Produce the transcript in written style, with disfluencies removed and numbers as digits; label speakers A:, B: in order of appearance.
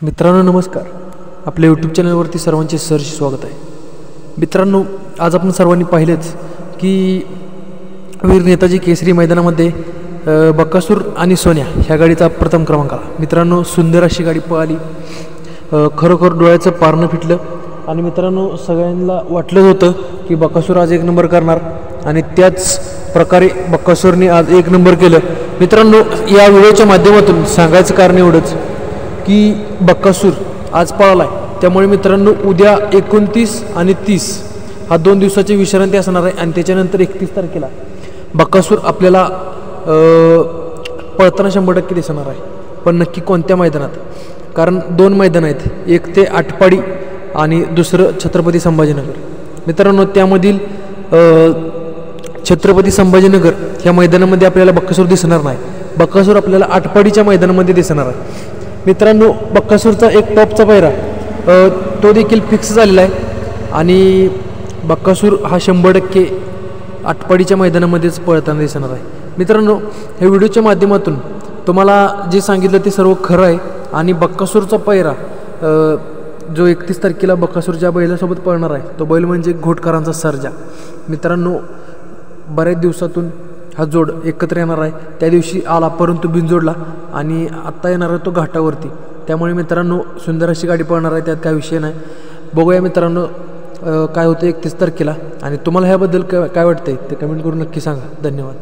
A: मित्रांनो नमस्कार. आपल्या यूट्यूब चॅनलवरती सर्वांचे सहर्ष स्वागत आहे. मित्रांनो, आज आपण सर्वांनी पाहिलेच की वीर नेताजी केसरी मैदानामध्ये बकासूर आणि सोन्या ह्या गाडीचा प्रथम क्रमांक आला. मित्रांनो, सुंदर अशी गाडी पळाली. खरोखर डोळ्याचं पारणं फिटलं. आणि मित्रांनो, सगळ्यांना वाटलं होतं की बकासूर आज एक नंबर करणार आणि त्याच प्रकारे बकासूरने आज एक नंबर केलं. मित्रांनो, या व्हिडिओच्या माध्यमातून सांगायचं कारण एवढंच की बकासूर आज पळाला आहे. त्यामुळे मित्रांनो, उद्या 29 आणि 30 हा 2 दिवसाची विश्रांती असणार आहे आणि त्याच्यानंतर 31 तारखेला बकासूर आपल्याला पळताना 100% दिसणार आहे. पण नक्की कोणत्या मैदानात? कारण 2 मैदान आहेत, एक ते आटपाडी आणि दुसरं छत्रपती संभाजीनगर. मित्रांनो, त्यामधील छत्रपती संभाजीनगर ह्या मैदानामध्ये आपल्याला बकासूर दिसणार नाही. बकासूर आपल्याला आटपाडीच्या मैदानामध्ये दिसणार आहे. मित्रांनो, बकासूरचा एक टॉपचा पायरा तो देखील फिक्स झालेला आहे आणि बकासूर हा 100% आटपाडीच्या मैदानामध्येच पळताना दिसणार आहे. मित्रांनो, हे व्हिडिओच्या माध्यमातून तुम्हाला जे सांगितलं ते सर्व खरं आहे. आणि बकासूरचा पायरा जो 31 तारखेला बकासूर ज्या बैलासोबत पळणार आहे तो बैल म्हणजे घोटकरांचा सर्जा. मित्रांनो, बऱ्याच दिवसातून हा जोड एकत्र येणार आहे. त्या दिवशी आला परंतु बिनजोडला आणि आत्ता येणार आहे तो घाटावरती. त्यामुळे मित्रांनो, सुंदर अशी गाडी पळणार आहे, त्यात काय विषय नाही. बघूया मित्रांनो काय होतं 31 तारखेला. आणि तुम्हाला ह्याबद्दल काय वाटतंय ते कमेंट करून नक्की सांगा. धन्यवाद.